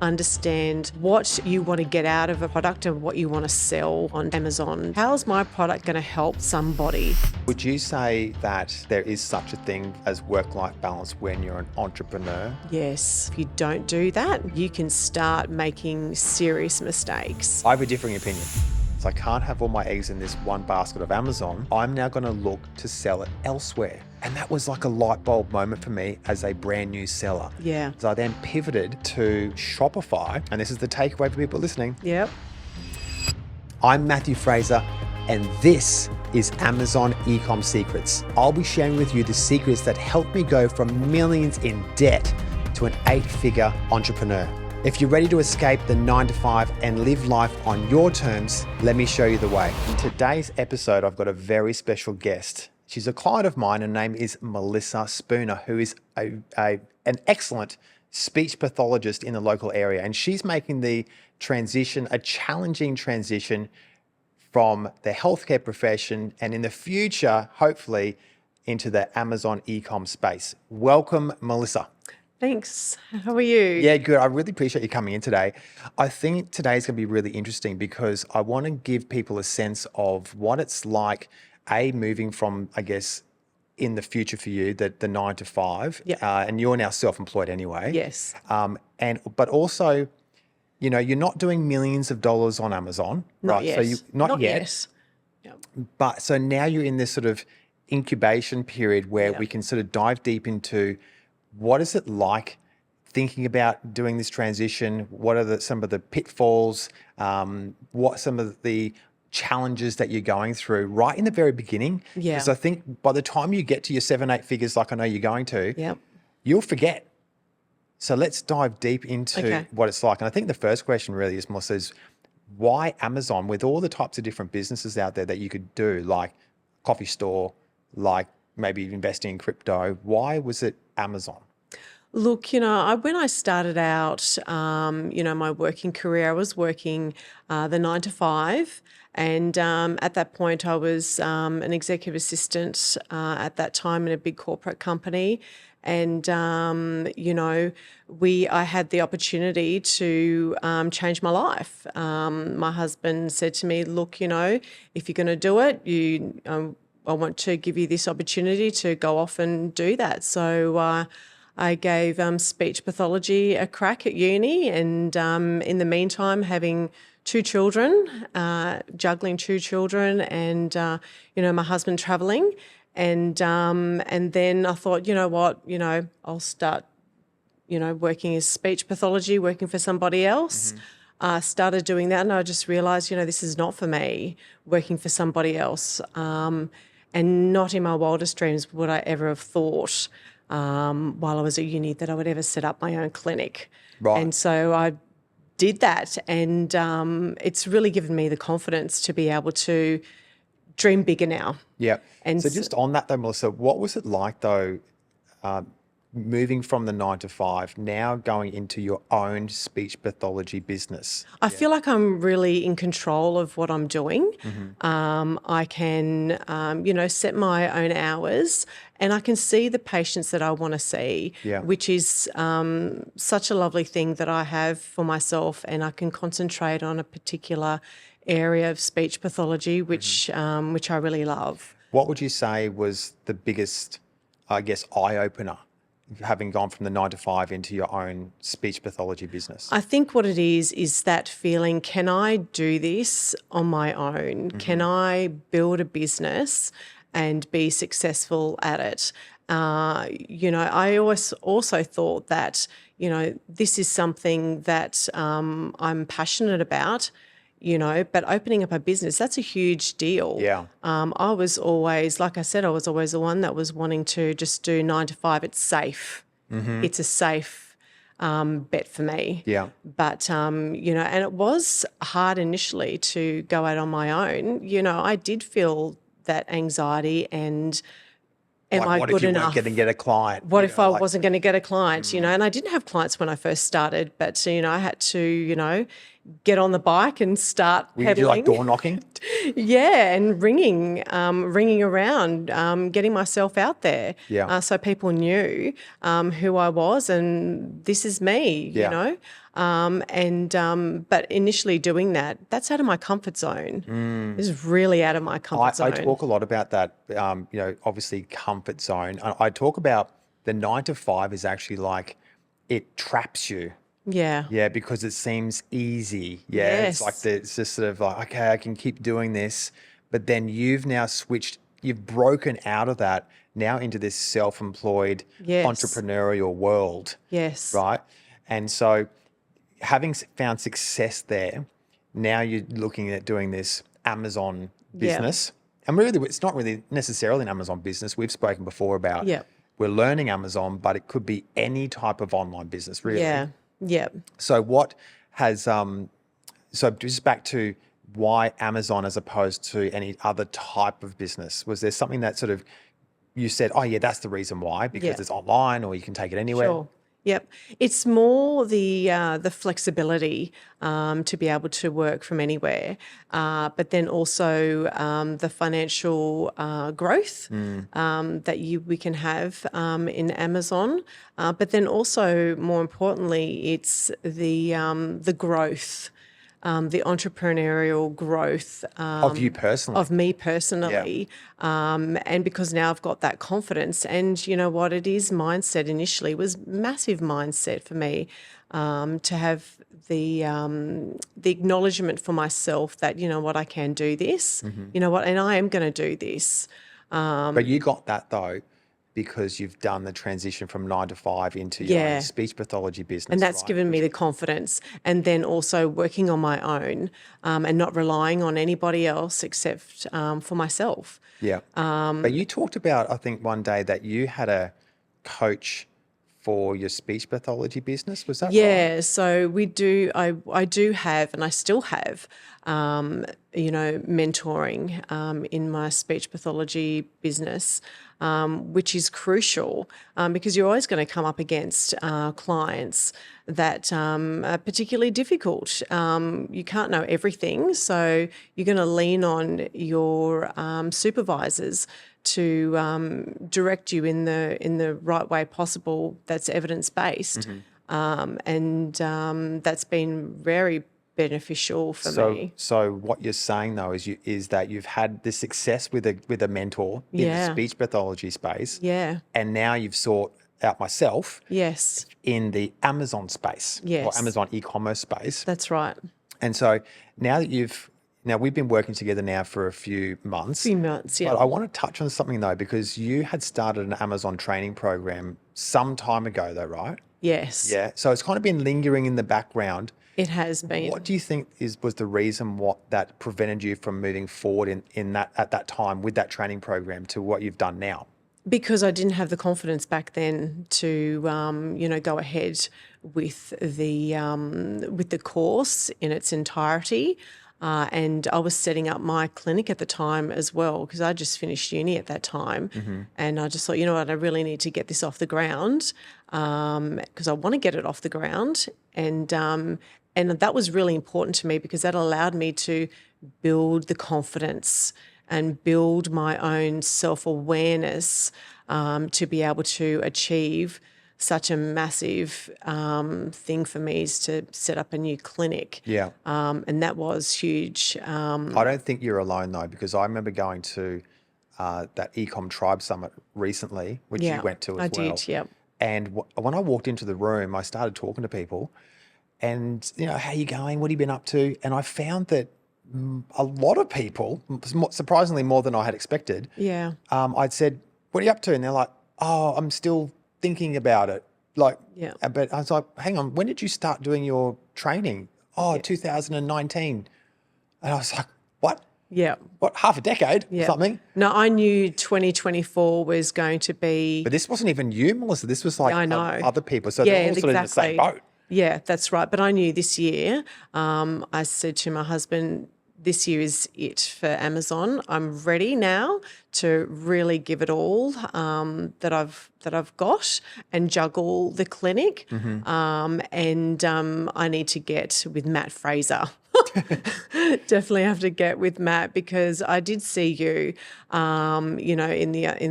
understand what you want to get out of a product and what you want to sell on Amazon. How's my product going to help somebody? Would you say that there is such a thing as work-life balance when you're an entrepreneur? Yes. If you don't do that, you can start making serious mistakes. I have a differing opinion. So I can't have all my eggs in this one basket of Amazon. I'm now going to look to sell it elsewhere. And that was like a light bulb moment for me as a brand new seller. Yeah. So I then pivoted to Shopify. And this is the takeaway for people listening. Yep. I'm Matthew Fraser, and this is Amazon Ecom Secrets. I'll be sharing with you the secrets that helped me go from millions in debt to an 8-figure entrepreneur. If you're ready to escape the 9-to-5 and live life on your terms, let me show you the way. In today's episode, I've got a very special guest. She's a client of mine. Her name is Melissa Spooner, who is an excellent speech pathologist in the local area. And she's making the transition, a challenging transition from the healthcare profession and in the future, hopefully, into the Amazon e-com space. Welcome, Melissa. Thanks. How are you? Yeah, good. I really appreciate you coming in today. I think today's going to be really interesting because I want to give people a sense of what it's like, moving from, I guess, in the future for you, the 9-to-5, Yep. And you're now self-employed anyway. Yes. But also, you know, you're not doing millions of dollars on Amazon, Not right? yet. So not yet. Yep. But so now you're in this sort of incubation period where Yep. we can sort of dive deep into what is it like thinking about doing this transition? What are some of the pitfalls? What some of the challenges that you're going through right in the very beginning? Yeah. Because I think by the time you get to your 7-8 figures, like I know you're going to, Yep. you'll forget. So let's dive deep into what it's like. And I think the first question really is, Melissa, is why Amazon, with all the types of different businesses out there that you could do, like coffee store, like maybe investing in crypto, why was it Amazon? Look, when I started out, my working career, I was working the 9-to-5. And at that point, I was an executive assistant at that time in a big corporate company. And, I had the opportunity to change my life. My husband said to me, look, if you're going to do it, I want to give you this opportunity to go off and do that. So I gave speech pathology a crack at uni, and in the meantime, having 2 children, juggling 2 children, and my husband travelling, and then I thought, you know what, I'll start, working as speech pathology, working for somebody else. Started doing that, and I just realised, this is not for me, working for somebody else, and not in my wildest dreams would I ever have thought, while I was at uni, that I would ever set up my own clinic. Right. And so I did that, and it's really given me the confidence to be able to dream bigger now. Yeah. And so just on that though, Melissa, what was it like though, moving from the 9-to-5, now going into your own speech pathology business? I feel like I'm really in control of what I'm doing. I can, set my own hours, and I can see the patients that I want to see, which is such a lovely thing that I have for myself, and I can concentrate on a particular area of speech pathology, which I really love. What would you say was the biggest, I guess, eye-opener, having gone from the 9-to-5 into your own speech pathology business? I think what it is that feeling, can I do this on my own? Can I build a business and be successful at it? I always also thought that, this is something that I'm passionate about, but opening up a business, that's a huge deal. Yeah. I was always, like I said, I was always the one that was wanting to just do 9-to-5. It's safe. It's a safe bet for me. Yeah. But, and it was hard initially to go out on my own. I did feel that anxiety and am I good enough? What if you weren't going to get a client? What if I wasn't going to get a client, and I didn't have clients when I first started, but, I had to, get on the bike and start pedaling. Were you like door knocking? Yeah, and ringing around, getting myself out there. Yeah. So people knew who I was, and this is me, Yeah. But initially doing that, that's out of my comfort zone. This is really out of my comfort zone. I talk a lot about that, obviously comfort zone. I talk about the 9 to 5 is actually like it traps you. Yeah. Yeah, because it seems easy. Yeah, Yes. it's like it's just sort of like, okay, I can keep doing this. But then you've now switched, you've broken out of that now into this self-employed Yes. entrepreneurial world. Yes. Right. And so having found success there, now you're looking at doing this Amazon business. And really, it's not really necessarily an Amazon business. We've spoken before about we're learning Amazon, but it could be any type of online business, really. Yeah. Yeah. So what has, so just back to why Amazon as opposed to any other type of business? Was there something that sort of, you said, oh yeah, that's the reason why, because it's online or you can take it anywhere? Sure. Yep. It's more the flexibility to be able to work from anywhere, but then also the financial growth that we can have in Amazon. But then also, more importantly, it's the growth. The entrepreneurial growth Of you personally. of me personally, and because now I've got that confidence, and you know what, it is mindset. Initially, was massive mindset for me to have the acknowledgement for myself that you know what, I can do this. You know what, and I am going to do this. But you got that though, because you've done the transition from 9 to 5 into your own speech pathology business. And that's given me the confidence. And then also working on my own and not relying on anybody else except for myself. Yeah. But you talked about, I think one day that you had a coach for your speech pathology business. Was that right? Yeah, so we do. I do have, and I still have, mentoring in my speech pathology business, which is crucial because you're always going to come up against clients that are particularly difficult. You can't know everything, so you're going to lean on your supervisors to direct you in the right way possible. That's evidence based, and that's been very beneficial for me. So what you're saying though is that you've had the success with a mentor in the speech pathology space, and now you've sought out myself, in the Amazon space, or Amazon e-commerce space. That's right. And so now that we've been working together now for a few months. Yeah. But I want to touch on something though, because you had started an Amazon training program some time ago though, right? Yes. Yeah. So it's kind of been lingering in the background. It has been. What do you think was the reason that prevented you from moving forward in that at that time with that training program to what you've done now? Because I didn't have the confidence back then to, go ahead with the course in its entirety. And I was setting up my clinic at the time as well, because I just finished uni at that time. And I just thought, you know what, I really need to get this off the ground because I want to get it off the ground. And that was really important to me because that allowed me to build the confidence and build my own self-awareness to be able to achieve such a massive thing for me is to set up a new clinic. Yeah. And that was huge. I don't think you're alone though, because I remember going to that Ecom Tribe Summit recently, which you went to as well. I did, yeah. And when I walked into the room, I started talking to people and, how you going? What have you been up to? And I found that a lot of people, surprisingly more than I had expected, I'd said, what are you up to? And they're like, oh, I'm still thinking about it. But I was like, hang on, when did you start doing your training? Oh, 2019. And I was like, what? Yeah. What, half a decade or something? No, I knew 2024 was going to be... But this wasn't even you, Melissa. This was like I know. Other people. So they're all sort of in the same boat. Yeah, that's right. But I knew this year, I said to my husband, this year is it for Amazon. I'm ready now to really give it all that I've got and juggle the clinic. And I need to get with Matt Fraser. Definitely have to get with Matt because I did see you, in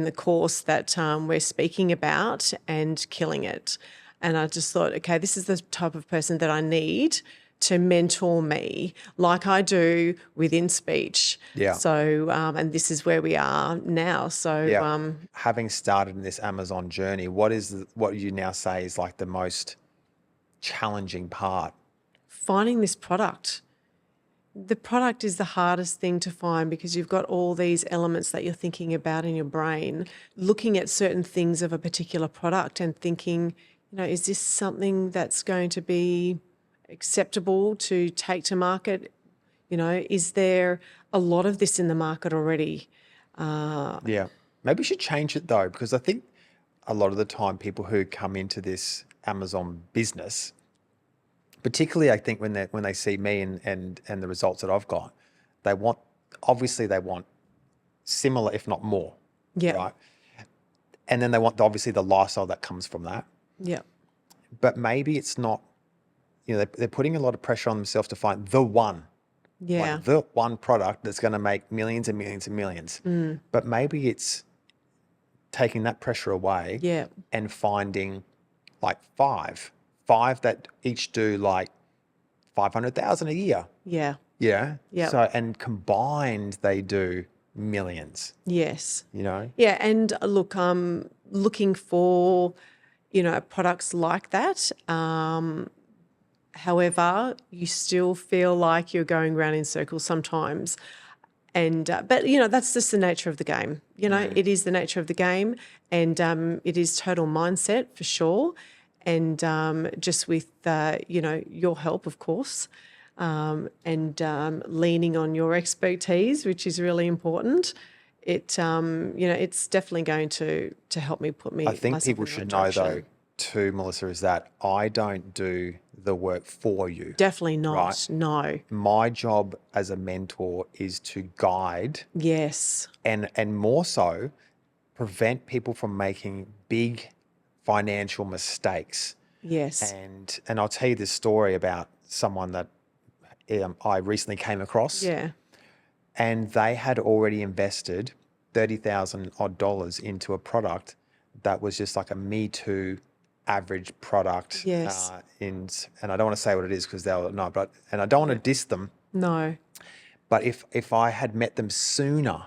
the course that we're speaking about and killing it. And I just thought, okay, this is the type of person that I need to mentor me like I do within speech. Yeah. So, and this is where we are now. So, Having started in this Amazon journey, what you now say is like the most challenging part? finding this product. The product is the hardest thing to find because you've got all these elements that you're thinking about in your brain, looking at certain things of a particular product and thinking, is this something that's going to be acceptable to take to market? Is there a lot of this in the market already? Yeah. Maybe we should change it though, because I think a lot of the time people who come into this Amazon business, particularly I think when they see me and the results that I've got, they want similar, if not more. Yeah. Right. And then they want obviously the lifestyle that comes from that. Yeah. But maybe it's not, they're putting a lot of pressure on themselves to find the one. Yeah. Like the one product that's going to make millions and millions and millions. But maybe it's taking that pressure away and finding like five that each do like 500,000 a year. Yeah. Yeah. Yeah. So, and combined they do millions, Yes. Yeah. And look, I'm looking for, products like that. However, you still feel like you're going round in circles sometimes. And, but, that's just the nature of the game. It is the nature of the game, and it is total mindset for sure. And just with, your help, of course, and leaning on your expertise, which is really important. It's definitely going to help me put me. I think people should know though, too, Melissa, is that I don't do the work for you. Definitely not. Right? No. My job as a mentor is to guide. Yes. And more so, prevent people from making big financial mistakes. Yes. And I'll tell you this story about someone that I recently came across. Yeah. And they had already invested $30,000 odd into a product that was just like a Me Too average product. Yes. And I don't want to say what it is because they'll know, and I don't want to diss them. No. But if I had met them sooner,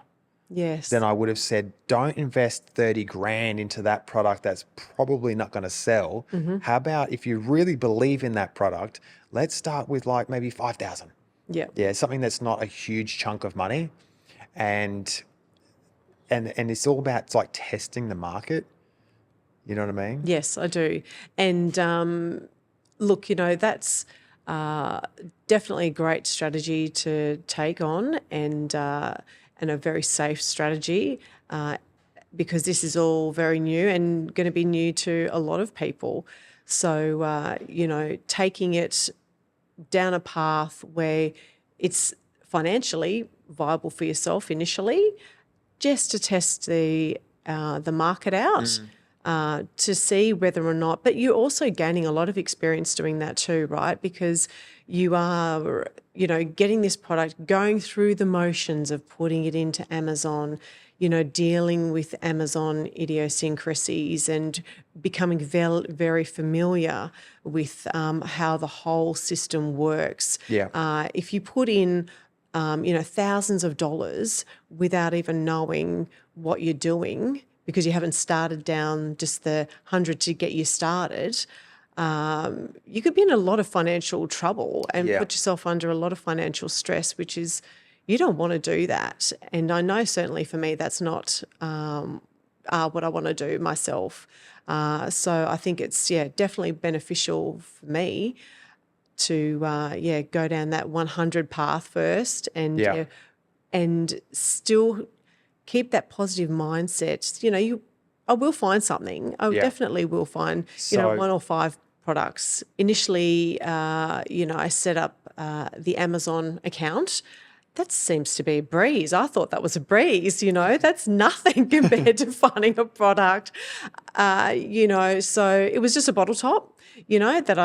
yes, then I would have said, don't invest 30 grand into that product that's probably not going to sell. How about if you really believe in that product, let's start with like maybe 5,000. Yeah. Yeah, something that's not a huge chunk of money. And it's all about, it's like testing the market. You know what I mean? Yes, I do. And look, that's definitely a great strategy to take on, and a very safe strategy, because this is all very new and going to be new to a lot of people. So, taking it down a path where it's financially viable for yourself initially, just to test the market out. To see whether or not, but you're also gaining a lot of experience doing that too, right? Because you are, getting this product, going through the motions of putting it into Amazon, dealing with Amazon idiosyncrasies and becoming very familiar with how the whole system works. Yeah. If you put in, thousands of dollars without even knowing what you're doing, because you haven't started down just the 100 to get you started, you could be in a lot of financial trouble and put yourself under a lot of financial stress, which is, you don't want to do that. And I know certainly for me that's not what I want to do myself. So I think it's, definitely beneficial for me to, go down that 100 path first and still keep that positive mindset. I will find something. I definitely will find, one or five products. Initially, I set up the Amazon account. That seems to be a breeze. I thought that was a breeze, that's nothing compared to finding a product. So it was just a bottle top, that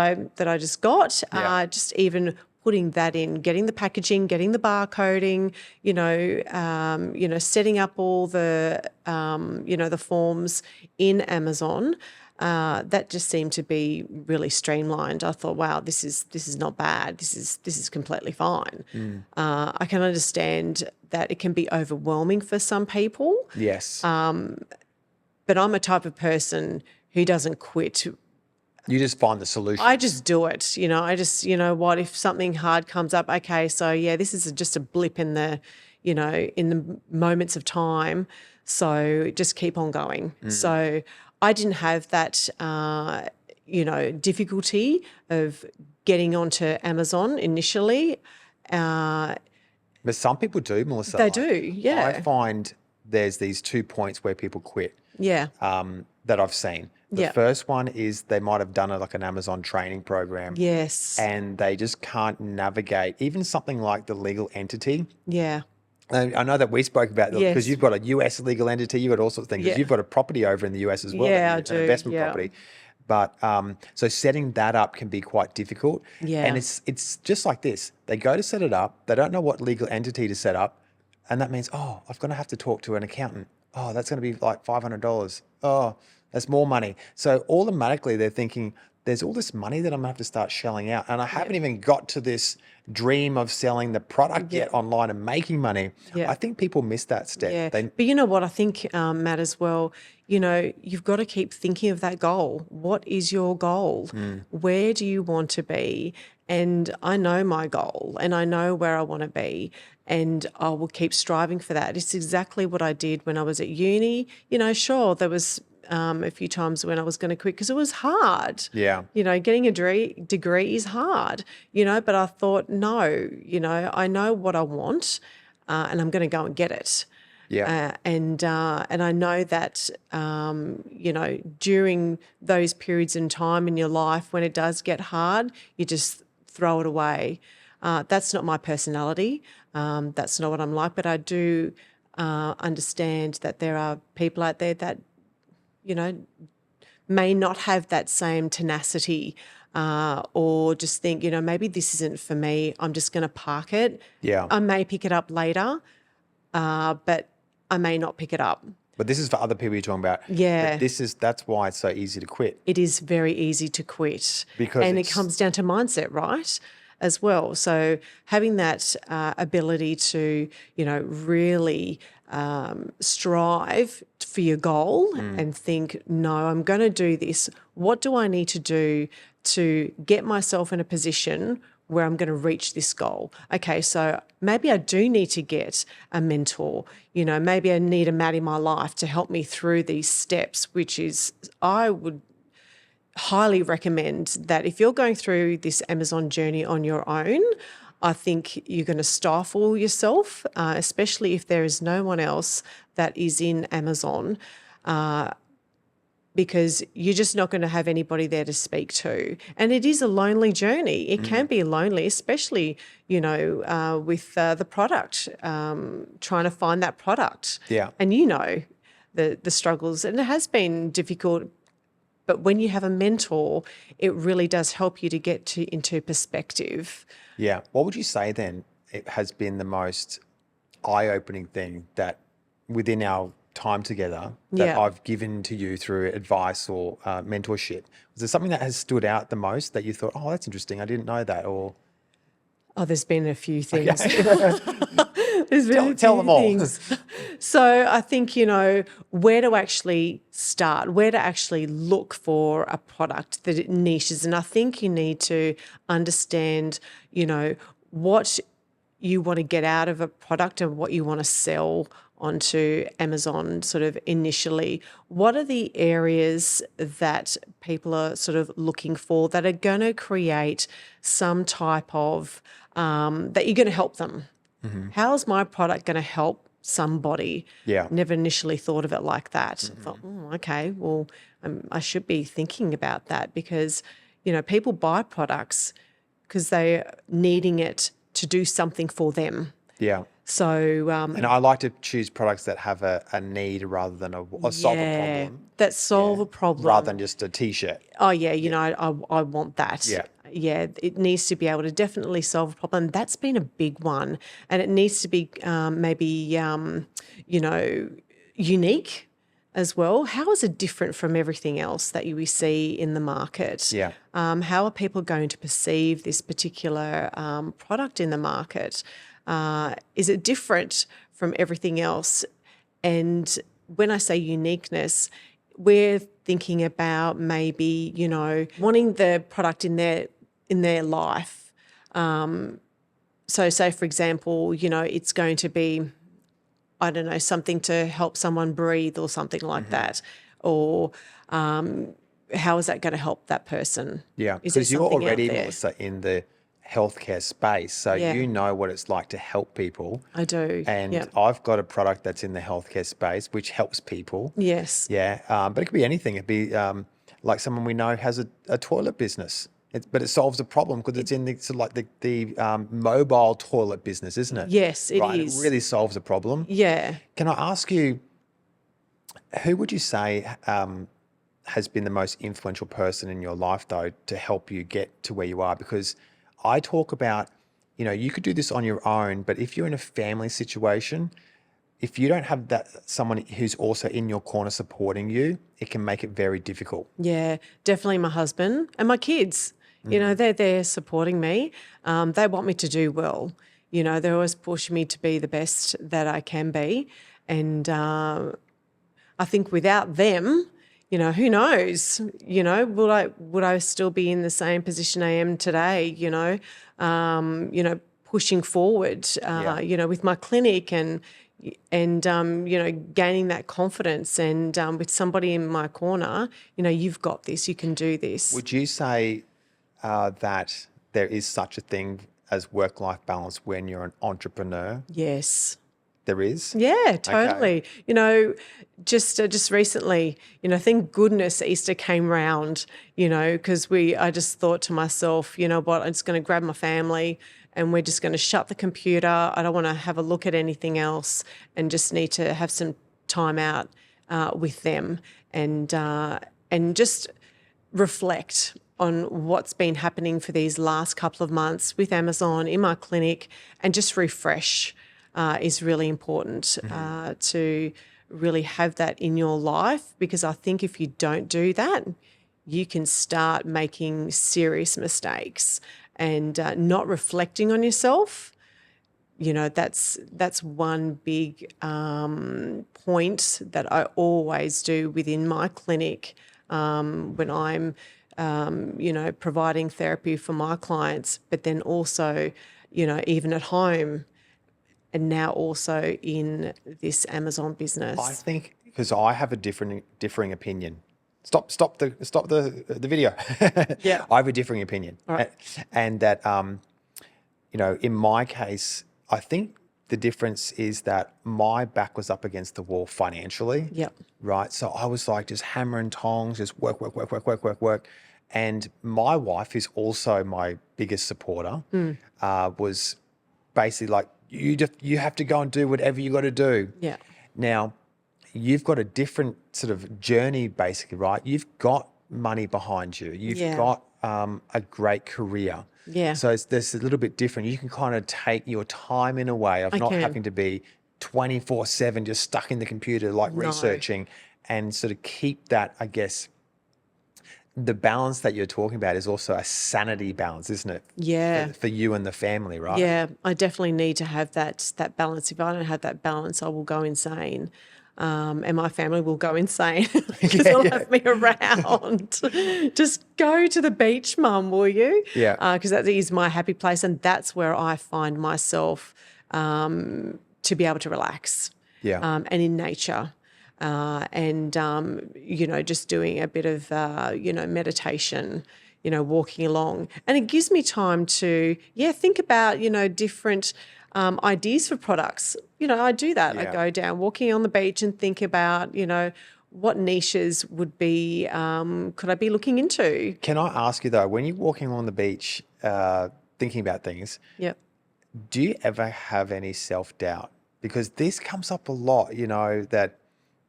I just got. Just even putting that in, getting the packaging, getting the barcoding, setting up all the, the forms in Amazon, that just seemed to be really streamlined. I thought, wow, this is not bad. This is completely fine. I can understand that it can be overwhelming for some people, Yes. but I'm a type of person who doesn't quit. You just find the solution. I just do it. I just, what, if something hard comes up, okay, so yeah, this is just a blip in the, in the moments of time. So just keep on going. So I didn't have that, difficulty of getting onto Amazon initially. But some people do, Melissa. They do, yeah. I find there's these 2 points where people quit. Yeah. That I've seen. The first one is they might have done like an Amazon training program. Yes. And they just can't navigate even something like the legal entity. Yeah. And I know that we spoke about that because you've got a US legal entity, you've got all sorts of things. Yeah. You've got a property over in the US as well. Yeah, I do. An investment property. But so setting that up can be quite difficult. Yeah. And it's just like this. They go to set it up. They don't know what legal entity to set up. And that means, I'm going to have to talk to an accountant. Oh, that's going to be like $500. Oh, that's more money. So automatically they're thinking, there's all this money that I'm gonna have to start shelling out. And I haven't even got to this dream of selling the product yet online and making money. Yeah. I think people miss that step. Yeah. But you know what I think, Matt, as well, you've got to keep thinking of that goal. What is your goal? Where do you want to be? And I know my goal and I know where I want to be. And I will keep striving for that. It's exactly what I did when I was at uni. Sure, there was a few times when I was going to quit because it was hard. Yeah. Getting a degree is hard, but I thought, no, I know what I want and I'm going to go and get it. Yeah. And I know that, during those periods in time in your life when it does get hard, you just throw it away. That's not my personality. That's not what I'm like, but I do understand that there are people out there that, may not have that same tenacity or just think, maybe this isn't for me. I'm just going to park it. Yeah. I may pick it up later, but I may not pick it up. But this is for other people you're talking about. Yeah. That's why it's so easy to quit. It is very easy to quit. And it comes down to mindset, right? As well. So having that ability to, really strive for your goal and think, no, I'm going to do this. What do I need to do to get myself in a position where I'm going to reach this goal? Okay, so maybe I do need to get a mentor. Maybe I need a Matt in my life to help me through these steps, which is, I would highly recommend that if you're going through this Amazon journey on your own, I think you're going to stifle yourself, especially if there is no one else that is in Amazon, because you're just not going to have anybody there to speak to. And it is a lonely journey. It can be lonely, especially, with the product, trying to find that product. Yeah. And the struggles. And it has been difficult. But when you have a mentor, it really does help you to get into perspective. Yeah. What would you say then it has been the most eye-opening thing that within our time together that I've given to you through advice or mentorship? Was there something that has stood out the most that you thought, oh, that's interesting, I didn't know that? Or there's been a few things. Okay. There's been tell them all. things. So I think, where to actually start, where to actually look for a product that it niches. And I think you need to understand, what you want to get out of a product and what you want to sell onto Amazon sort of initially. What are the areas that people are sort of looking for that are going to create some type of, that you're going to help them? Mm-hmm. How is my product going to help somebody? Yeah. Never initially thought of it like that. Mm-hmm. I thought, okay, well, I should be thinking about that because, people buy products because they're needing it to do something for them. Yeah. So, and I like to choose products that have a need rather than a solve a problem. That solve a problem. Rather than just a T-shirt. Oh, yeah, I want that. Yeah. Yeah, it needs to be able to definitely solve a problem. That's been a big one. And it needs to be maybe, unique. as well. How is it different from everything else that we see in the market? Yeah. How are people going to perceive this particular product in the market? Is it different from everything else? And when I say uniqueness, we're thinking about maybe, wanting the product in their life. So say, for example, it's going to be, I don't know, something to help someone breathe or something like that. Or how is that going to help that person? Yeah, Is there because you're something out already, there? Melissa, in the healthcare space, so Yeah. you know what it's like to help people. I do. And Yeah. I've got a product that's in the healthcare space, which helps people. Yes. Yeah, but it could be anything. It'd be like someone we know has a toilet business, but it solves a problem because it's in the sort of like the mobile toilet business, isn't it? Yes, it Right, is. it really solves a problem. Yeah. Can I ask you, who would you say has been the most influential person in your life, though, to help you get to where you are? Because I talk about, you could do this on your own, but if you're in a family situation, if you don't have that someone who's also in your corner supporting you, it can make it very difficult. Yeah, definitely my husband and my kids. They're there supporting me. They want me to do well. They're always pushing me to be the best that I can be. And I think without them, who knows? Would I still be in the same position I am today? Pushing forward. With my clinic and gaining that confidence and with somebody in my corner, you've got this. You can do this. Would you say that there is such a thing as work-life balance when you're an entrepreneur? Yes. There is? Yeah, totally. Just recently, thank goodness Easter came round, because I just thought to myself, you know what, I'm just going to grab my family and we're just going to shut the computer. I don't want to have a look at anything else and just need to have some time out with them and just reflect on what's been happening for these last couple of months with Amazon in my clinic and just refresh. Is really important to really have that in your life, because I think if you don't do that, you can start making serious mistakes and not reflecting on yourself. That's one big point that I always do within my clinic when I'm providing therapy for my clients, but then also even at home. And now also in this Amazon business. I think because I have a differing opinion. Stop the video. Yeah. I have a differing opinion. All right. And that in my case, I think the difference is that my back was up against the wall financially. Yep. Right. So I was like just hammer and tongs, just work. And my wife, who's also my biggest supporter, was basically like, you have to go and do whatever you got to do. Yeah. Now, you've got a different sort of journey, basically, right? You've got money behind you. You've got a great career. Yeah. So there's a little bit different. You can kind of take your time in a way of not having to be 24/7 just stuck in the computer, like researching, and sort of keep that, I guess. The balance that you're talking about is also a sanity balance, isn't it? Yeah. For you and the family, right? Yeah, I definitely need to have that balance. If I don't have that balance, I will go insane. And my family will go insane because they'll have me around. Just go to the beach, Mum, will you? Yeah. Because that is my happy place, and that's where I find myself to be able to relax. Yeah. And in nature. Just doing a bit of, meditation, walking along. And it gives me time to, think about, different ideas for products. I do that. Yeah. I go down walking on the beach and think about, what niches would be, could I be looking into? Can I ask you though, when you're walking along the beach, thinking about things, Yep. do you ever have any self-doubt? Because this comes up a lot, that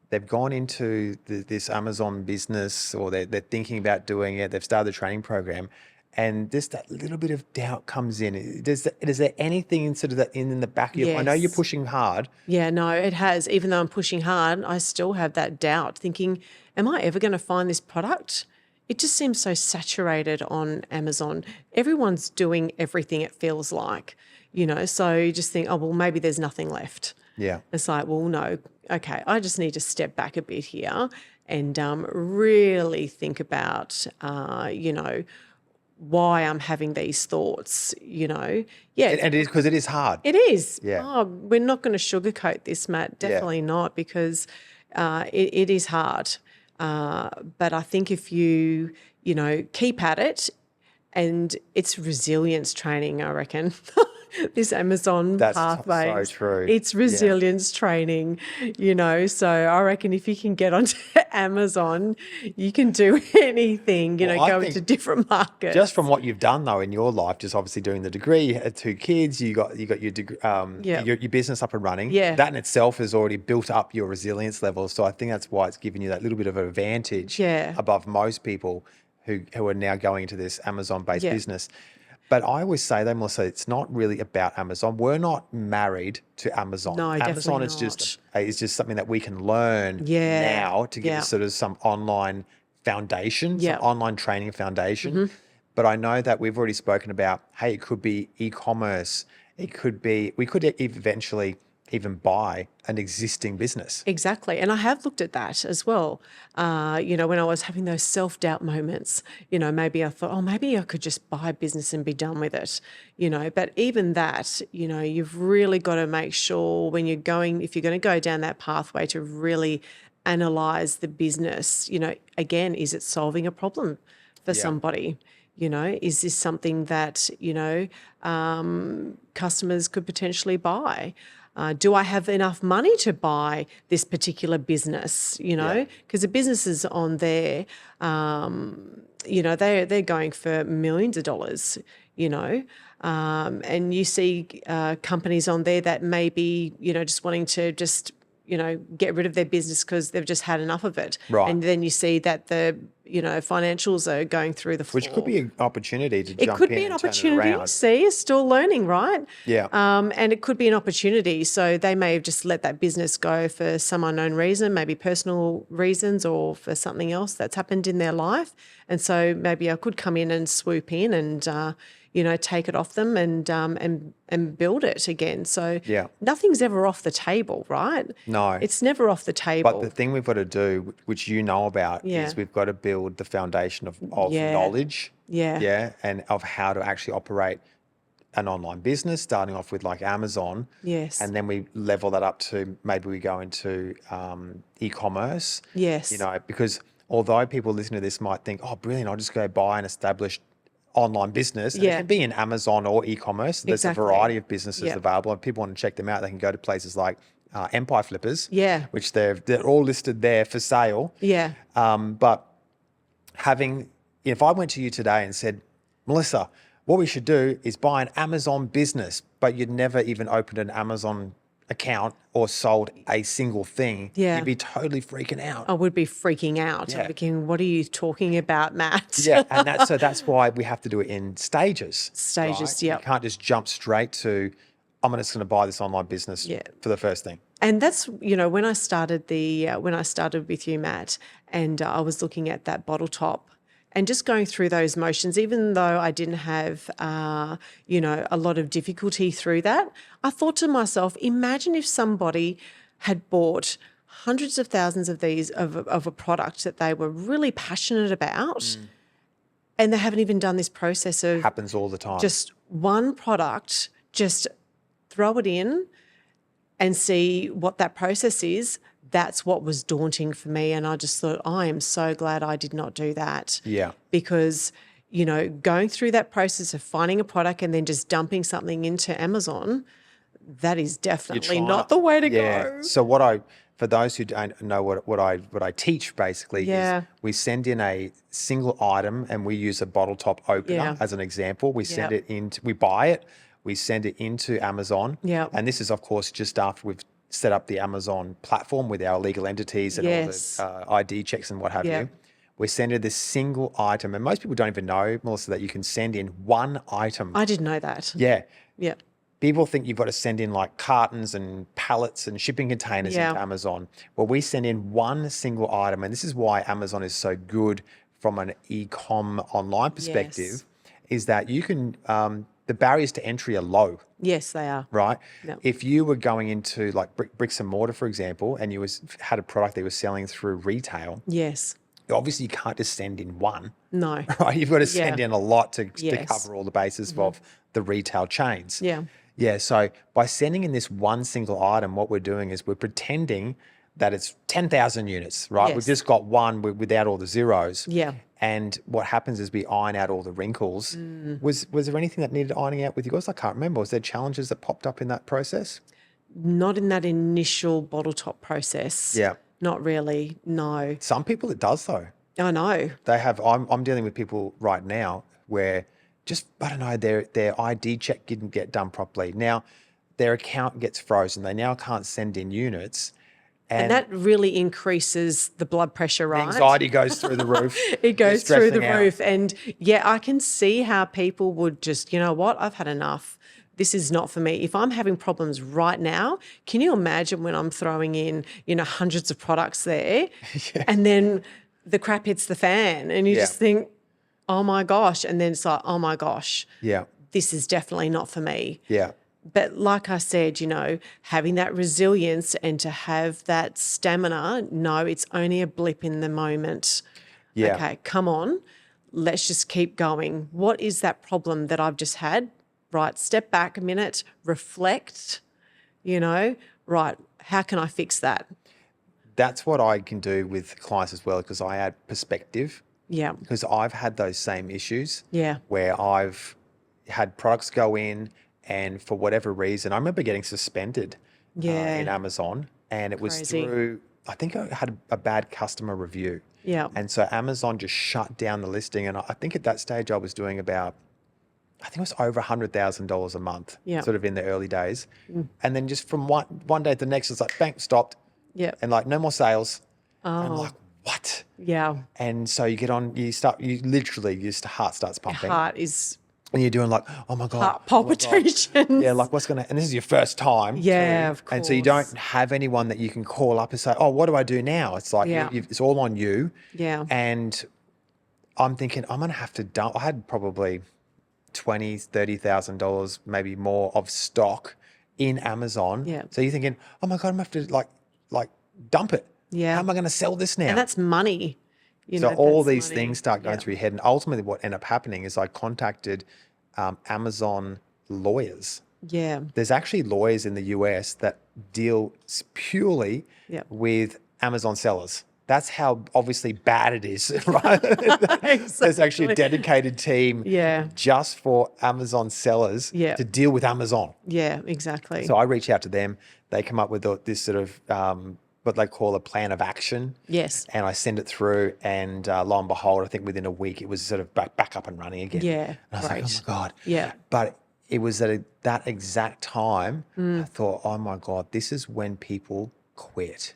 they've gone into this Amazon business or they're thinking about doing it. They've started the training program and just that little bit of doubt comes in. Is there anything in sort of that in the back of your? I know you're Yes. pushing hard. Yeah, no, it has. Even though I'm pushing hard, I still have that doubt thinking, am I ever going to find this product? It just seems so saturated on Amazon. Everyone's doing everything, it feels like, so you just think, oh, well, maybe there's nothing left. Yeah. It's like, well, no, okay, I just need to step back a bit here and really think about, why I'm having these thoughts, Yeah, And it is because it is hard. it is. Yeah. Oh, we're not going to sugarcoat this, Matt. Definitely not, because it is hard. But I think if you, keep at it, and it's resilience training, I reckon. This Amazon That's pathway. so true. It's resilience training, So I reckon if you can get onto Amazon, you can do anything, Well, I go think into different markets. Just from what you've done though in your life, just obviously doing the degree, you had 2 kids, you got your degree, your business up and running. Yeah. That in itself has already built up your resilience level. So I think that's why it's given you that little bit of an advantage above most people who are now going into this Amazon-based business. But I always say, though, Melissa, it's not really about Amazon. We're not married to Amazon. No, Amazon definitely is just something that we can learn Yeah. now to give us sort of some online foundation, some online training foundation. But I know that we've already spoken about, hey, it could be e-commerce. It could be, we could eventually even buy an existing business. Exactly. And I have looked at that as well. When I was having those self-doubt moments, maybe I thought, oh, maybe I could just buy a business and be done with it, But even that, you've really got to make sure if you're going to go down that pathway, to really analyze the business, again, is it solving a problem for somebody? Is this something that, customers could potentially buy? Do I have enough money to buy this particular business? Because the businesses on there, they're going for millions of dollars. And you see companies on there that may be, just wanting to get rid of their business because they've just had enough of it. Right. And then you see that the financials are going through the floor. Which could be an opportunity to jump in. It could be an and turn it opportunity. around. See, it's still learning, right? Yeah. And it could be an opportunity. So they may have just let that business go for some unknown reason, maybe personal reasons or for something else that's happened in their life. And so maybe I could come in and swoop in and take it off them and build it again. So nothing's ever off the table, right? No. It's never off the table. But the thing we've got to do, which you know about, is we've got to build the foundation of knowledge. Yeah. And of how to actually operate an online business, starting off with like Amazon. Yes. And then we level that up to maybe we go into e-commerce. Yes. Because although people listening to this might think, oh, brilliant, I'll just go buy an established online business. And it can be in Amazon or e-commerce. There's a variety of businesses available. If people want to check them out, they can go to places like Empire Flippers, which they're all listed there for sale. Yeah. But if I went to you today and said, Melissa, what we should do is buy an Amazon business, but you'd never even opened an Amazon account or sold a single thing, you'd be totally freaking out. I would be freaking out. Yeah. I'm thinking, what are you talking about, Matt? Yeah, and that's why we have to do it in stages. Stages, right? You can't just jump straight to, I'm just going to buy this online business for the first thing. And that's, when I started with you, Matt, and I was looking at that bottle top and just going through those motions, even though I didn't have, a lot of difficulty through that, I thought to myself, imagine if somebody had bought hundreds of thousands of these of a product that they were really passionate about, and they haven't even done this process of Happens all the time. Just one product, just throw it in and see what that process is. That's what was daunting for me. And I just thought, I am so glad I did not do that. Yeah. Because, going through that process of finding a product and then just dumping something into Amazon, that is definitely not the way to go. So for those who don't know what I teach basically is we send in a single item and we use a bottle top opener as an example. We send it into, we buy it, we send it into Amazon. Yeah. And this is of course just after we've set up the Amazon platform with our legal entities and all the ID checks and what have you. we send in this single item. And most people don't even know, Melissa, that you can send in one item. I didn't know that. Yeah. Yeah. People think you've got to send in like cartons and pallets and shipping containers into Amazon. Well, we send in one single item. And this is why Amazon is so good from an e-com online perspective, is that you can, the barriers to entry are low. Yes, they are. Right? Yep. If you were going into like bricks and mortar, for example, and you had a product that you were selling through retail. Yes. Obviously, you can't just send in one. No. Right? You've got to send in a lot to Yes. cover all the bases of the retail chains. Yeah. Yeah. So by sending in this one single item, what we're doing is we're pretending that it's 10,000 units, right? Yes. We've just got one without all the zeros. Yeah. And what happens is we iron out all the wrinkles. Was there anything that needed ironing out with you guys? I can't remember. Was there challenges that popped up in that process? Not in that initial bottle top process. Yeah. Not really. No. Some people it does though. I know. They have. I'm dealing with people right now where just I don't know their ID check didn't get done properly. Now their account gets frozen. They now can't send in units. And that really increases the blood pressure, right? Anxiety goes through the roof. It goes through the out. roof. And yeah, I can see how people would just, you know what, I've had enough. This is not for me. If I'm having problems right now, can you imagine when I'm throwing in, hundreds of products there and then the crap hits the fan and you just think, oh my gosh. And then it's like, oh my gosh, this is definitely not for me. Yeah. But like I said, having that resilience and to have that stamina, no, it's only a blip in the moment. Yeah. Okay, come on. Let's just keep going. What is that problem that I've just had? Right, step back a minute, reflect, right, how can I fix that? That's what I can do with clients as well because I add perspective. Yeah. Because I've had those same issues. Yeah. Where I've had products go in and for whatever reason, I remember getting suspended in Amazon and it was through, I think I had a bad customer review. Yeah. And so Amazon just shut down the listing. And I think at that stage I was doing about, I think it was over $100,000 a month, sort of in the early days. And then just from one day to the next, it's like, bang, stopped. Yeah. And like, no more sales. Oh. And I'm like, what? Yeah. And so you get on, your heart starts pumping. Heart is... And you're doing like, oh my God. Heart palpitations. Yeah, like what's going to, and this is your first time. Yeah, too. of course. And so you don't have anyone that you can call up and say, oh, what do I do now? It's like, it's all on you. Yeah. And I'm thinking, I'm going to have to dump. I had probably $20,000, $30,000, maybe more of stock in Amazon. Yeah. So you're thinking, oh my God, I'm going to have to like dump it. Yeah. How am I going to sell this now? And that's money. So all these things start going through your head. And ultimately what ended up happening is I contacted Amazon lawyers. Yeah. There's actually lawyers in the US that deal purely with Amazon sellers. That's how obviously bad it is, right? Exactly. There's actually a dedicated team just for Amazon sellers to deal with Amazon. Yeah, exactly. So I reach out to them. They come up with this sort of what they call a plan of action. Yes. And I send it through and lo and behold, I think within a week it was sort of back up and running again. Yeah, and I was like, oh my God. Yeah. But it was at that exact time, I thought, oh my God, this is when people quit.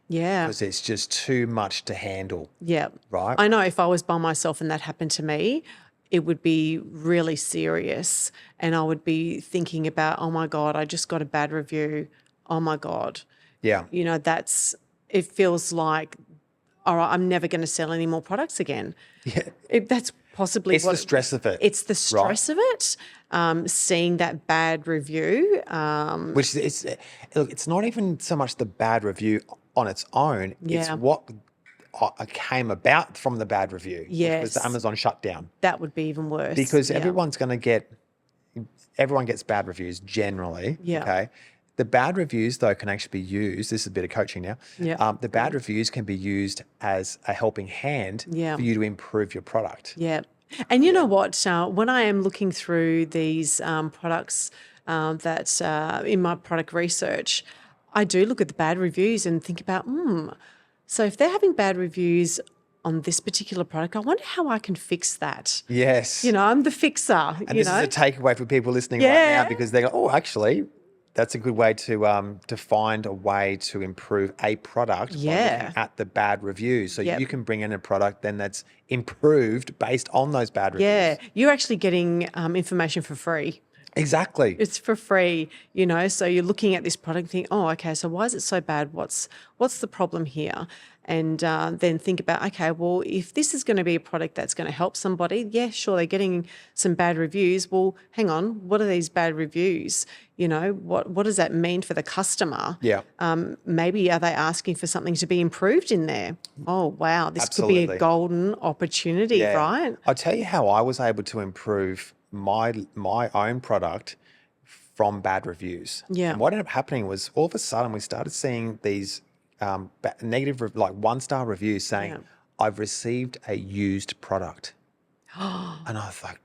Yeah. Because it's just too much to handle. Yeah. Right? I know if I was by myself and that happened to me, it would be really serious. And I would be thinking about, oh my God, I just got a bad review. Oh my God. Yeah. It feels like, all right, I'm never going to sell any more products again. Yeah. That's possibly the stress of it. It's the stress of it, seeing that bad review. Which it's not even so much the bad review on its own. Yeah. It's what came about from the bad review. Yes. Which was the Amazon shutdown. That would be even worse. Because everyone gets bad reviews generally. Yeah. Okay. The bad reviews, though, can actually be used. This is a bit of coaching now. Yeah. The bad reviews can be used as a helping hand for you to improve your product. Yeah. And you know what? When I am looking through these products that's in my product research, I do look at the bad reviews and think about, so if they're having bad reviews on this particular product, I wonder how I can fix that. Yes. I'm the fixer. And this is a takeaway for people listening right now because they go, oh, actually, That's a good way to find a way to improve a product by Yeah. looking at the bad reviews. So Yep. you can bring in a product then that's improved based on those bad reviews. Yeah. You're actually getting information for free. Exactly. It's for free, so you're looking at this product and think, oh, okay, so why is it so bad? What's the problem here? And then think about, okay, well, if this is going to be a product that's going to help somebody, yeah, sure, they're getting some bad reviews. Well, hang on, what are these bad reviews? What does that mean for the customer? Yeah. Maybe are they asking for something to be improved in there? Oh, wow, this could be Absolutely. a golden opportunity, Yeah. right? I'll tell you how I was able to improve my own product from bad reviews. Yeah. And what ended up happening was all of a sudden we started seeing these negative, like 1-star reviews saying, Yeah. I've received a used product. And I was like,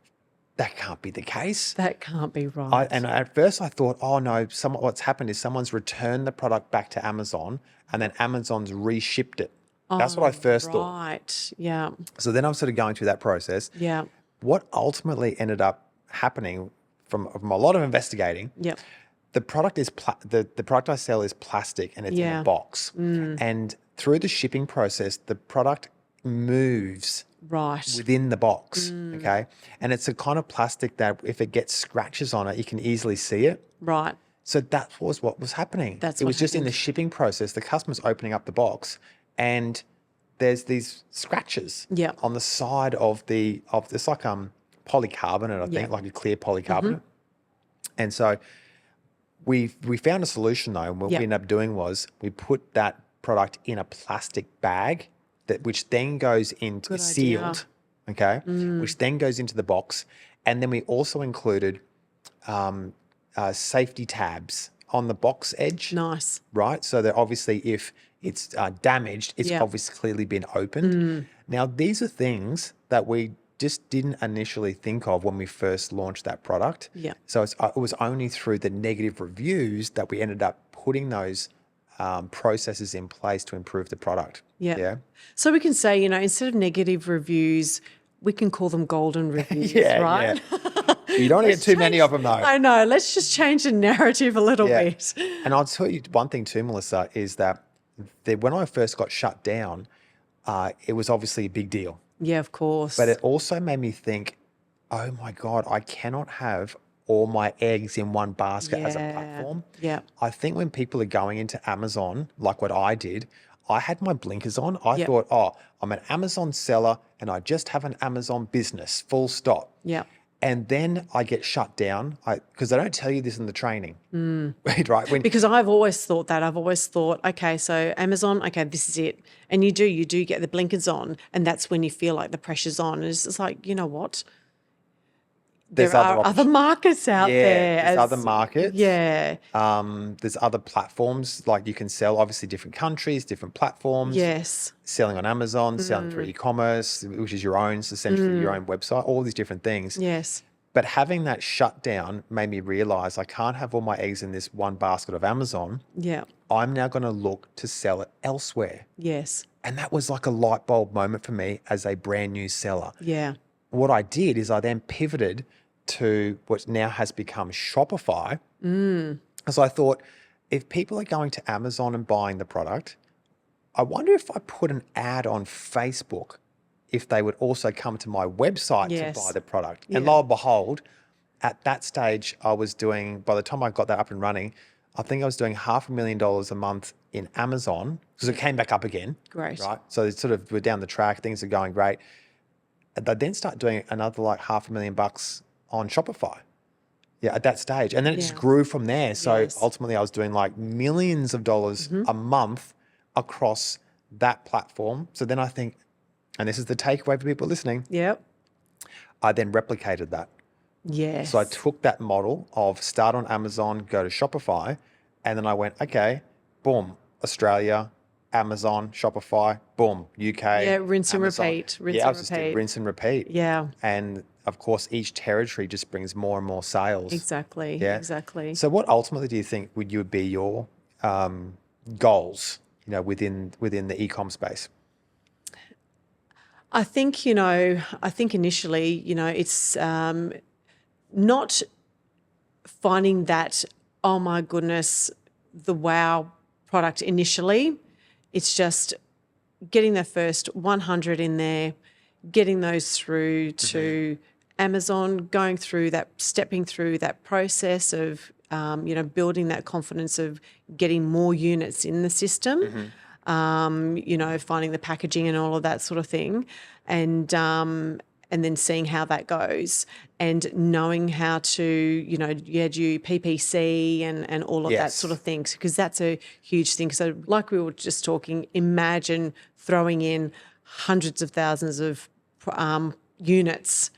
that can't be the case. That can't be right. And at first I thought, oh no, what's happened is someone's returned the product back to Amazon and then Amazon's reshipped it. That's what I first thought. Right. Yeah. So then I'm sort of going through that process. Yeah. What ultimately ended up happening from a lot of investigating, Yep. the product is the product I sell is plastic and it's in Yeah. a box. And through the shipping process, the product moves Right. within the box. Okay. And it's a kind of plastic that if it gets scratches on it, you can easily see it. Right. So that was what was happening. That's it what was just in the happened. shipping process, the customer's opening up the box and there's these scratches Yeah. on the side of it's like polycarbonate, I think, Yeah. like a clear polycarbonate. And so we found a solution though, and what Yeah. we ended up doing was we put that product in a plastic bag which then goes into Good idea. sealed, okay, which then goes into the box, and then we also included safety tabs on the box edge. Nice. Right? So that obviously if it's damaged, it's Yeah. obviously clearly been opened. Now, these are things that we just didn't initially think of when we first launched that product. Yeah. So it was only through the negative reviews that we ended up putting those processes in place to improve the product. Yeah. Yeah. So we can say, instead of negative reviews, we can call them golden reviews, Yeah. right? Yeah. You don't want to get too many of them though. I know. Let's just change the narrative a little Yeah. bit. And I'll tell you one thing too, Melissa, is that when I first got shut down, it was obviously a big deal. Yeah, of course. But it also made me think, oh my God, I cannot have all my eggs in one basket as a platform. Yeah. I think when people are going into Amazon, like what I did, I had my blinkers on. I Yep. thought, oh, I'm an Amazon seller and I just have an Amazon business, full stop. Yeah. And then I get shut down because they don't tell you this in the training, right? Because I've always thought that. I've always thought, okay, so Amazon, okay, this is it. And you do get the blinkers on, and that's when you feel like the pressure's on. And it's just like, you know what? There's There are other markets out there. There's other markets. Yeah. There's other platforms, like you can sell obviously different countries, different platforms. Yes. Selling on Amazon, selling through e-commerce, which is your own, essentially your own website, all these different things. Yes. But having that shut down made me realize I can't have all my eggs in this one basket of Amazon. Yeah. I'm now going to look to sell it elsewhere. Yes. And that was like a light bulb moment for me as a brand new seller. Yeah. What I did is I then pivoted to what now has become Shopify. So I thought, if people are going to Amazon and buying the product, I wonder if I put an ad on Facebook, if they would also come to my website Yes. to buy the product. And Yeah. lo and behold, at that stage, I was doing, by the time I got that up and running, I think I was doing $500,000 a month in Amazon because it came back up again. Great. Right. So it's sort of, we're down the track, things are going great. And I then start doing another like $500,000 on Shopify. Yeah, at that stage. And then it just Yeah. grew from there. So Yes. ultimately I was doing like millions of dollars a month across that platform. So then I think, and this is the takeaway for people listening, Yep. I then replicated that. Yes. So I took that model of start on Amazon, go to Shopify, and then I went, okay, boom, Australia, Amazon, Shopify, boom, UK. Yeah, rinse and Amazon. repeat, rinse Yeah, I and was just doing repeat. rinse and repeat. Yeah. And of course, each territory just brings more and more sales. Exactly. Yeah. Exactly. So what ultimately do you think would be your goals, within the e-com space? I think initially, it's not finding that oh my goodness, the wow product initially. It's just getting the first 100 in there, getting those through to Amazon, stepping through that process of, building that confidence of getting more units in the system, finding the packaging and all of that sort of thing. And then seeing how that goes and knowing how to, do PPC and all of that sort of things, because that's a huge thing. So like we were just talking, imagine throwing in hundreds of thousands of units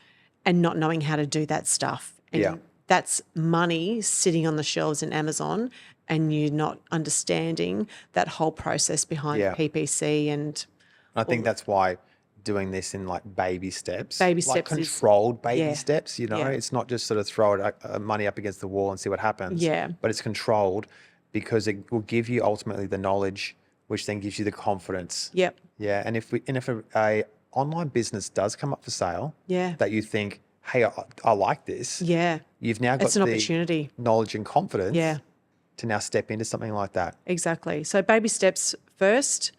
and not knowing how to do that stuff. And that's money sitting on the shelves in Amazon and you not understanding that whole process behind PPC. And I think that's why doing this in like baby steps, controlled baby steps, it's not just sort of throw money up against the wall and see what happens, but it's controlled because it will give you ultimately the knowledge, which then gives you the confidence. And if a online business does come up for sale, that you think, hey, I like this, you've now got an opportunity, knowledge and confidence to now step into something like that. Exactly. So baby steps first,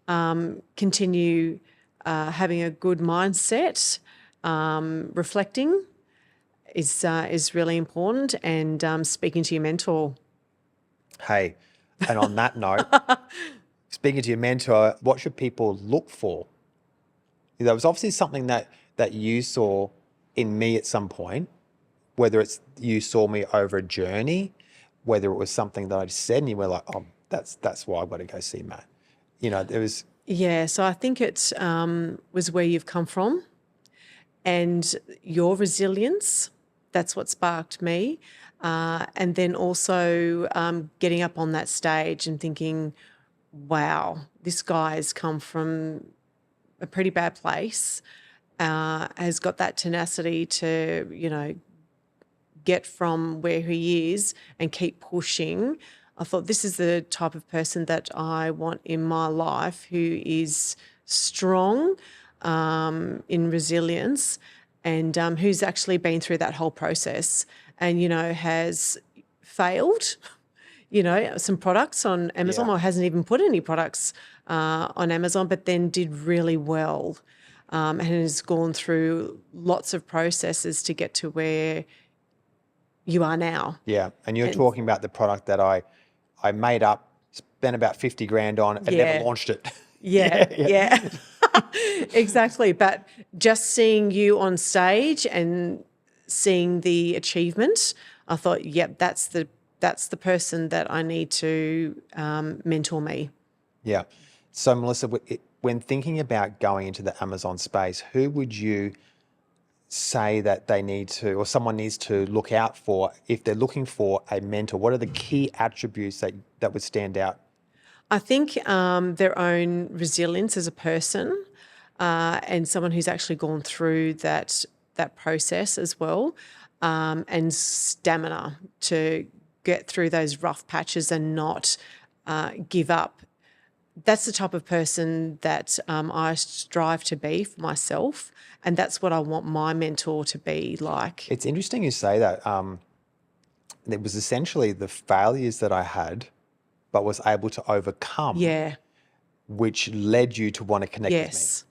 continue having a good mindset, reflecting is really important, and speaking to your mentor. Hey, and on that note, speaking to your mentor, what should people look for? There was obviously something that you saw in me at some point, whether it's you saw me over a journey, whether it was something that I just said and you were like, oh, that's why I've got to go see Matt. There was... Yeah, so I think it was where you've come from and your resilience. That's what sparked me. And then also getting up on that stage and thinking, wow, this guy's come from a pretty bad place, has got that tenacity to, get from where he is and keep pushing. I thought this is the type of person that I want in my life, who is strong in resilience and who's actually been through that whole process and, has failed, some products on Amazon or hasn't even put any products on Amazon, but then did really well and has gone through lots of processes to get to where you are now. Yeah, and you're talking about the product that I made up, spent about 50 grand on and never launched it. Yeah. Exactly. But just seeing you on stage and seeing the achievement, I thought, yep, that's the person that I need to mentor me. Yeah. So Melissa, when thinking about going into the Amazon space, who would you say that they need to, or someone needs to look out for if they're looking for a mentor? What are the key attributes that would stand out? I think their own resilience as a person and someone who's actually gone through that process as well, and stamina to get through those rough patches and not give up. That's the type of person that I strive to be for myself, and that's what I want my mentor to be like. It's interesting you say that. It was essentially the failures that I had, but was able to overcome, which led you to want to connect with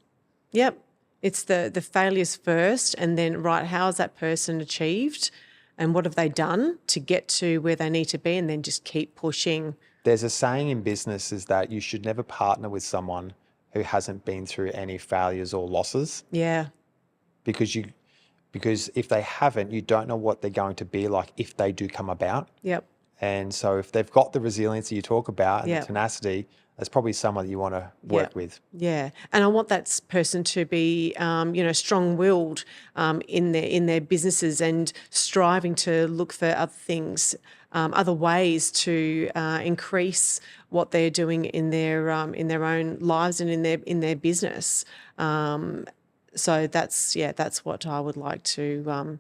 me. Yep. It's the failures first, and then, right, how has that person achieved and what have they done to get to where they need to be, and then just keep pushing. There's a saying in business is that you should never partner with someone who hasn't been through any failures or losses. Yeah. Because if they haven't, you don't know what they're going to be like if they do come about. Yep. And so if they've got the resilience that you talk about and the tenacity, that's probably someone that you want to work with. Yeah. And I want that person to be, strong-willed in their businesses and striving to look for other things, other ways to increase what they're doing in their own lives and in their business. So that's what I would like to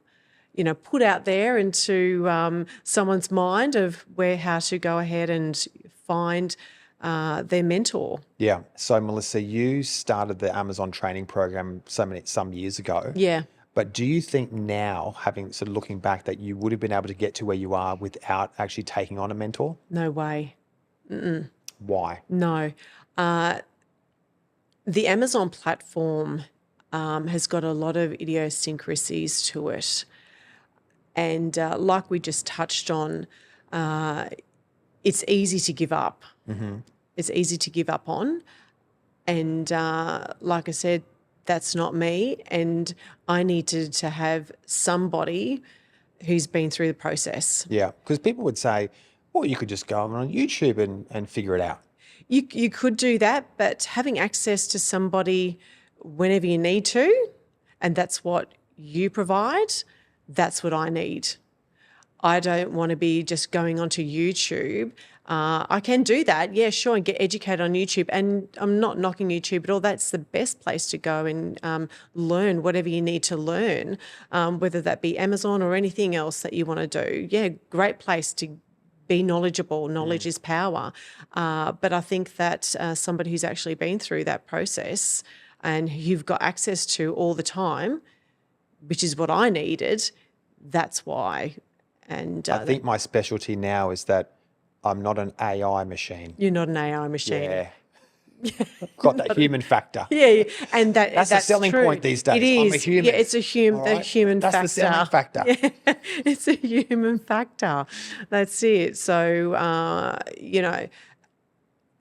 put out there into someone's mind of how to go ahead and find their mentor. Yeah. So Melissa, you started the Amazon training program some years ago. Yeah. But do you think now, having sort of looking back, that you would have been able to get to where you are without actually taking on a mentor? No way. Why? No. The Amazon platform has got a lot of idiosyncrasies to it. And like we just touched on, it's easy to give up. It's easy to give up on. And like I said, that's not me. And I needed to have somebody who's been through the process. Yeah, because people would say, well, you could just go on YouTube and figure it out. You could do that, but having access to somebody whenever you need to, and that's what you provide, that's what I need. I don't want to be just going onto YouTube. I can do that, yeah, sure, and get educated on YouTube. And I'm not knocking YouTube at all. That's the best place to go and learn whatever you need to learn, whether that be Amazon or anything else that you want to do. Yeah, great place to be knowledgeable. Knowledge is power. But I think that somebody who's actually been through that process and you've got access to all the time, which is what I needed, that's why. And I think my specialty now is that I'm not an AI machine. You're not an AI machine. Yeah. Got that human factor. Yeah, and that's the selling true. point these days. It is. I'm a human. Yeah, it's a human. All right? The human that's factor. The selling factor. Yeah, it's a human factor. That's it. So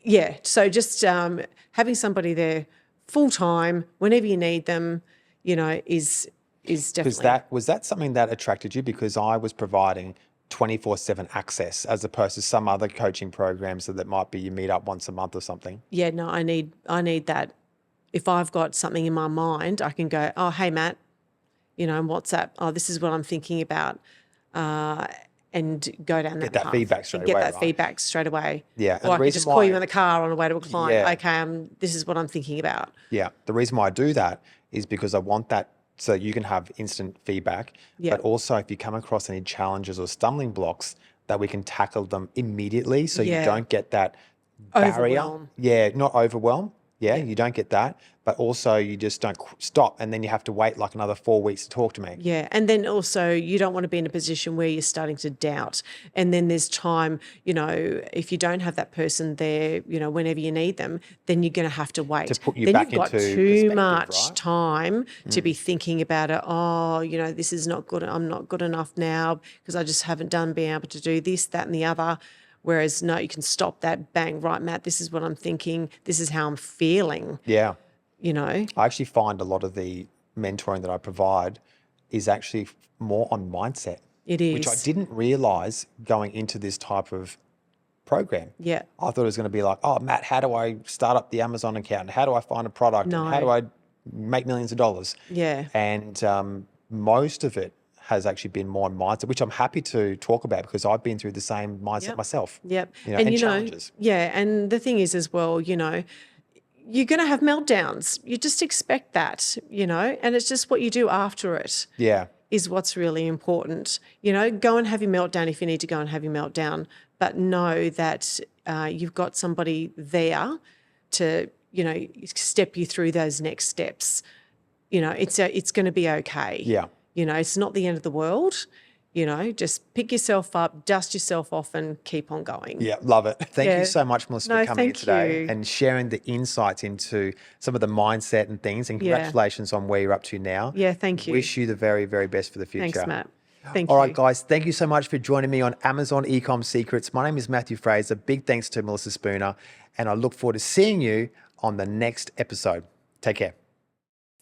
yeah. So just having somebody there full time whenever you need them, is definitely. Was that something that attracted you? Because I was providing 24/7 access as opposed to some other coaching programs that might be you meet up once a month or something. Yeah, no, I need that. If I've got something in my mind, I can go, oh, hey, Matt, WhatsApp. Oh, this is what I'm thinking about, and go down that path. Get that feedback straight away. Get that feedback straight away. Yeah, or I can just call you in the car on the way to a client. Yeah. Okay, this is what I'm thinking about. Yeah, the reason why I do that is because I want that so you can have instant feedback, but also if you come across any challenges or stumbling blocks, that we can tackle them immediately so you don't get that barrier. Overwhelm. Yeah, not overwhelm. Yeah, you don't get that, but also you just don't stop and then you have to wait like another 4 weeks to talk to me. Yeah, and then also you don't want to be in a position where you're starting to doubt. And then there's time, if you don't have that person there, whenever you need them, then you're going to have to wait. To put you then back you've got into too much right? time to be thinking about it. Oh, this is not good. I'm not good enough now because I just haven't been able to do this, that, and the other. Whereas, no, you can stop that, bang, right, Matt, this is what I'm thinking. This is how I'm feeling. Yeah. I actually find a lot of the mentoring that I provide is actually more on mindset. It is. Which I didn't realize going into this type of program. Yeah. I thought it was going to be like, oh, Matt, how do I start up the Amazon account? How do I find a product? No. And how do I make millions of dollars? Yeah. And most of it has actually been more on mindset, which I'm happy to talk about because I've been through the same mindset myself. Yep. And challenges. Yeah. And the thing is as well, you're going to have meltdowns. You just expect that, and it's just what you do after it. Yeah. Is what's really important. Go and have your meltdown if you need to go and have your meltdown, but know that you've got somebody there to, step you through those next steps. It's going to be okay. Yeah. It's not the end of the world. Just pick yourself up, dust yourself off and keep on going. Yeah, love it. Thank you so much, Melissa, for coming in today and sharing the insights into some of the mindset and things. And congratulations on where you're up to now. Yeah, thank you. Wish you the very, very best for the future. Thanks, Matt. Thank you. All right, guys, thank you so much for joining me on Amazon Ecom Secrets. My name is Matthew Fraser. Big thanks to Melissa Spooner. And I look forward to seeing you on the next episode. Take care.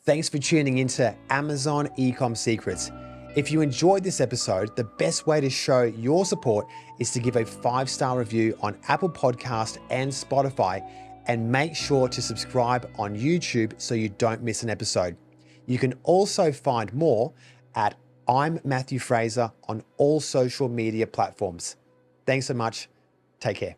Thanks for tuning into Amazon Ecom Secrets. If you enjoyed this episode, the best way to show your support is to give a 5-star review on Apple Podcast and Spotify, and make sure to subscribe on YouTube so you don't miss an episode. You can also find more at I'm Matthew Fraser on all social media platforms. Thanks so much. Take care.